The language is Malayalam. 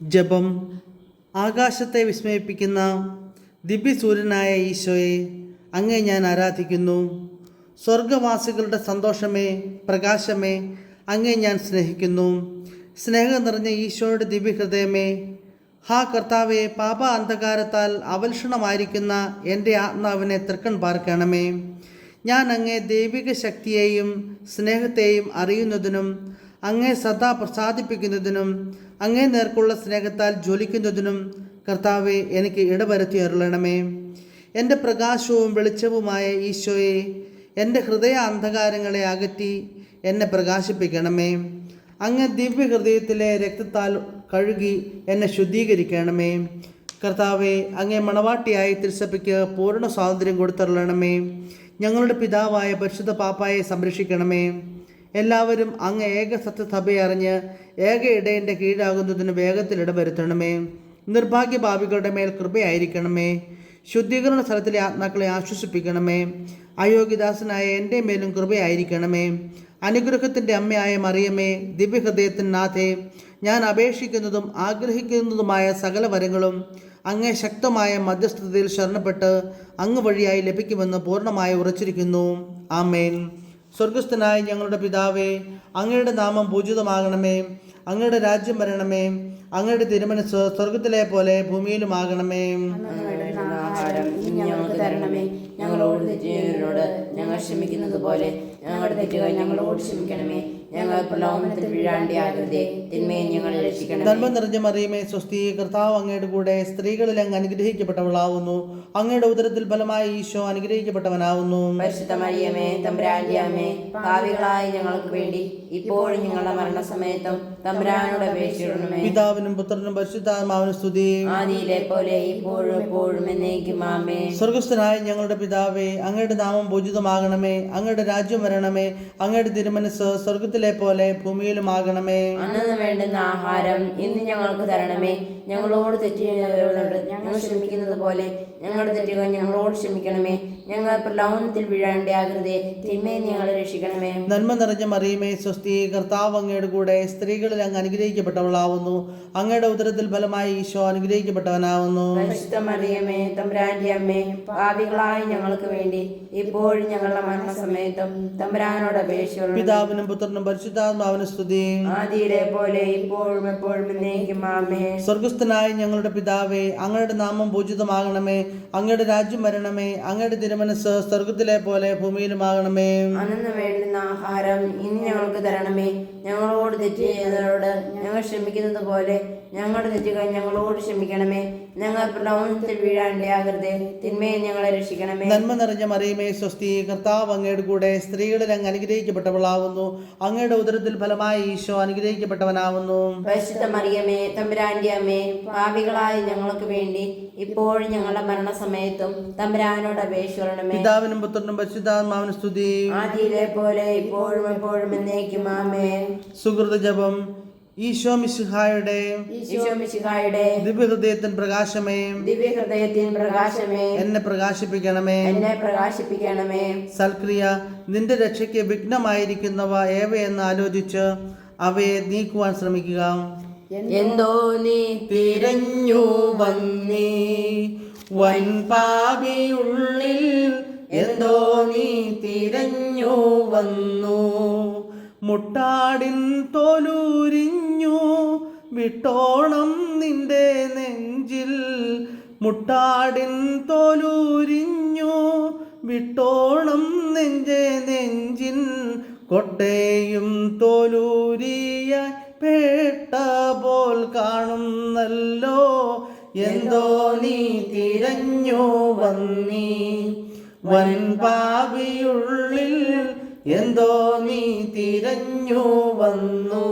ജപം. ആകാശത്തെ വിസ്മയിപ്പിക്കുന്ന ദിവ്യസൂര്യനായ ഈശോയെ, അങ്ങേ ഞാൻ ആരാധിക്കുന്നു. സ്വർഗവാസികളുടെ സന്തോഷമേ, പ്രകാശമേ, അങ്ങേ ഞാൻ സ്നേഹിക്കുന്നു. സ്നേഹം നിറഞ്ഞ ഈശോയുടെ ദിവ്യഹൃദയമേ, ഹാ കർത്താവെ, പാപ അന്ധകാരത്താൽ അവൽഷണമായിരിക്കുന്ന എൻ്റെ ആത്മാവിനെ തൃക്കൺ പാർക്കണമേ. ഞാൻ അങ്ങേ ദൈവിക ശക്തിയെയും സ്നേഹത്തെയും അറിയുന്നതിനും അങ്ങേ സദാ പ്രസാദിപ്പിക്കുന്നതിനും അങ്ങേ നേർക്കുള്ള സ്നേഹത്താൽ ജ്വലിക്കുന്നതിനും കർത്താവെ, എനിക്ക് ഇടവരുത്തി അരുളണമേ. എൻ്റെ പ്രകാശവും വെളിച്ചവുമായ ഈശോയെ, എൻ്റെ ഹൃദയ അന്ധകാരങ്ങളെ അകറ്റി എന്നെ പ്രകാശിപ്പിക്കണമേ. അങ്ങ് ദിവ്യഹൃദയത്തിലെ രക്തത്താൽ കഴുകി എന്നെ ശുദ്ധീകരിക്കണമേ. കർത്താവെ, അങ്ങേ മണവാട്ടിയായി തിരുസഭയ്ക്ക് പൂർണ്ണ സ്വാതന്ത്ര്യം കൊടുത്തരുളണമേ. ഞങ്ങളുടെ പിതാവായ പരിശുദ്ധ പാപ്പായെ സംരക്ഷിക്കണമേ. എല്ലാവരും അങ്ങ് ഏക സത്യസഭയെ അറിഞ്ഞ് ഏക ഇടയൻ്റെ കീഴാകുന്നതിന് വേഗത്തിൽ ഇടവരുത്തണമേ. നിർഭാഗ്യഭാവികളുടെ മേൽ കൃപയായിരിക്കണമേ. ശുദ്ധീകരണ സ്ഥലത്തിലെ ആത്മാക്കളെ ആശ്വസിപ്പിക്കണമേ. അയോഗ്യദാസനായ എൻ്റെ മേലും കൃപയായിരിക്കണമേ. അനുഗ്രഹത്തിൻ്റെ അമ്മയായ മറിയമേ, ദിവ്യഹൃദയത്തിൻ നാഥേ, ഞാൻ അപേക്ഷിക്കുന്നതും ആഗ്രഹിക്കുന്നതുമായ സകല വരങ്ങളും അങ്ങേ ശക്തമായ മധ്യസ്ഥതയിൽ ശരണപ്പെട്ട് അങ്ങ് വഴിയായി ലഭിക്കുമെന്ന് പൂർണ്ണമായി ഉറച്ചിരിക്കുന്നു. ആമേൻ. സ്വർഗസ്ഥനായ ഞങ്ങളുടെ പിതാവേ, അങ്ങയുടെ നാമം പൂജിതമാകണമേ. അങ്ങയുടെ രാജ്യം വരണമേ. അങ്ങയുടെ തിരുമനസ് സ്വർഗത്തിലെ പോലെ ഭൂമിയിലുമാകണമേ. ഞങ്ങൾക്ക് തരണമേ. ഞങ്ങളോട് തെറ്റിയവരോട് ഞങ്ങൾ ക്ഷമിക്കുന്നത് പോലെ ഞങ്ങളുടെ തെറ്റുകൾ ഞങ്ങളോട് ക്ഷമിക്കണമേ. ഞങ്ങൾ പ്രലോഭനത്തിൽ വീഴാണ്ടിയാകരുതേ, തിന്മയെ ഞങ്ങൾ രക്ഷിക്കണമേ. നന്മ നിറഞ്ഞ മറിയമേ, സ്വസ്തി, കർത്താവ് അങ്ങയുടെ കൂടെ സ്ത്രീകളിൽ അങ്ങ് അനുഗ്രഹിക്കപ്പെട്ടവളാവുന്നു. അങ്ങയുടെ ഉദരത്തിൽ ഫലമായി ഈശോ അനുഗ്രഹിക്കപ്പെട്ടവനാവുന്നു. പരിശുദ്ധ മറിയമേ, തമ്പുരാന്റെ അമ്മേ, പാപികളായ ഞങ്ങൾക്ക് വേണ്ടി ഇപ്പോഴും ഞങ്ങളുടെ മരണസമയത്തും തമ്പുരാനോട് അപേക്ഷിക്കണമേ. പിതാവിനും പുത്രനും പരിശുദ്ധാത്മാവിനും സ്തുതി. ആദിയിലെ പോലെ ഇപ്പോഴും എപ്പോഴും എന്നേക്കും ആമേൻ. സ്വർഗസ്ഥനായ ഞങ്ങളുടെ പിതാവേ, അങ്ങയുടെ നാമം പൂജിതമാകണമേ. അങ്ങയുടെ രാജ്യം വരണമേ. അങ്ങയുടെ തിരുമനസ് സ്വർഗത്തിലെ പോലെ ഭൂമിയിലുമാകണമേ. അന്നു വേണ്ടുന്ന ആഹാരം ഇന്ന് ഞങ്ങൾക്ക് തരണമേ. ഞങ്ങളോട് തെറ്റിയവരോട് ഞങ്ങൾ ക്ഷമിക്കുന്നത് പോലെ ഞങ്ങളുടെ തെറ്റുകൾ ഞങ്ങളോട് ക്ഷമിക്കണമേ. ഞങ്ങൾ പ്രലോഭനത്തിൽ വീഴാണ്ടിയാകരുതേ, തിന്മയെ ഞങ്ങളെ രക്ഷിക്കണമേ. നന്മ നിറഞ്ഞ മറിയമേ, സ്വസ്തി, കർത്താവ് അങ്ങയുടെ കൂടെ സ്ത്രീകളിൽ അങ്ങ് അനുഗ്രഹിക്കപ്പെട്ടവളാവുന്നു. അങ്ങയുടെ ഉദരത്തിൽ ഫലമായി ഈശോ അനുഗ്രഹിക്കപ്പെട്ടവനാവുന്നു. പരിശുദ്ധ മറിയമേ, തമ്പുരാന്റെ അമ്മേ, പാപികളായ ഞങ്ങൾക്ക് വേണ്ടി ഇപ്പോഴും ഞങ്ങളുടെ മരണസമയത്തും തമ്പുരാനോട് അപേക്ഷിക്കണമേ. പിതാവിനും പുത്രനും പരിശുദ്ധാത്മാവിനും സ്തുതി. ആദിയിലെ പോലെ ഇപ്പോഴും എപ്പോഴും എന്നേക്കും ആമേൻ. സ്വർഗസ്ഥനായ ഞങ്ങളുടെ പിതാവേ, അങ്ങയുടെ നാമം പൂജിതമാകണമേ. അങ്ങയുടെ രാജ്യം വരണമേ. അങ്ങയുടെ തിരുമനസ് സ്വർഗത്തിലെ പോലെ ഭൂമിയിലുമാകണമേ. അന്നു വേണ്ടുന്ന ആഹാരം ഇന്ന് ഞങ്ങൾക്ക് തരണമേ. ഞങ്ങളോട് തെറ്റിയവരോട് ഞങ്ങൾ ക്ഷമിക്കുന്നത് പോലെ ഞങ്ങളുടെ തെറ്റുകൾ ഞങ്ങളോട് ക്ഷമിക്കണമേ. ഞങ്ങൾ പ്രലോഭനത്തിൽ വീഴാണ്ടിയാകരുതേ, തിന്മയെ ഞങ്ങളെ രക്ഷിക്കണമേ. നന്മ നിറഞ്ഞ മറിയമേ, സ്വസ്തി, കർത്താവ് അങ്ങയുടെ കൂടെ സ്ത്രീകളിൽ അങ്ങ് അനുഗ്രഹിക്കപ്പെട്ടവളാവുന്നു. അങ്ങയുടെ ഉദരത്തിൽ ഫലമായി ഈശോ അനുഗ്രഹിക്കപ്പെട്ടവനാവുന്നു. പരിശുദ്ധ മറിയമേ, തമ്പുരാന്റെ അമ്മേ, പാപികളായ ഞങ്ങൾക്ക് വേണ്ടി ഇപ്പോഴും ഞങ്ങളുടെ മരണസമയത്തും തമ്പുരാനോട് അപേക്ഷിക്കണമേ. പിതാവിനും പുത്രനും പരിശുദ്ധാത്മാവിനും സ്തുതി. ആദിയിലെ പോലെ ഇപ്പോഴും എപ്പോഴും എന്നേക്കും ആമേൻ. സുഹൃത ജപം. ഈശോ മിശിഹായുടെ ദിവ്യഹൃദയത്തിൻ പ്രകാശമേ, ദിവ്യഹൃദയത്തിൻ പ്രകാശമേ, എന്നെ പ്രകാശിപ്പിക്കണമേ. സൽക്രിയ. നിന്റെ രക്ഷയ്ക്ക് വിഘ്നമായിരിക്കുന്നവ ഏവയെന്ന് ആലോചിച്ച് അവയെ നീക്കുവാൻ ശ്രമിക്കുക. എന്തോ നീ തിരഞ്ഞു വന്നേ വൻപാപിയുള്ളിൽ, എന്തോ നീ തിരഞ്ഞു വന്നു. മുട്ടാടിൻ തോലൂരിഞ്ഞു വിട്ടോണം നിന്റെ നെഞ്ചിൽ. മുട്ടാടിൻ തോലൂരിഞ്ഞു വിട്ടോണം നിന്റെ നെഞ്ചിൻ. കൊട്ടയും തോലൂരിയ പേട്ട പോൽ കാണുന്നല്ലോ. എന്തോ നീ തിരഞ്ഞു വന്നീ വൻപാപിയുള്ളിൽ, എന്തോ നീ തിരഞ്ഞു വന്നു.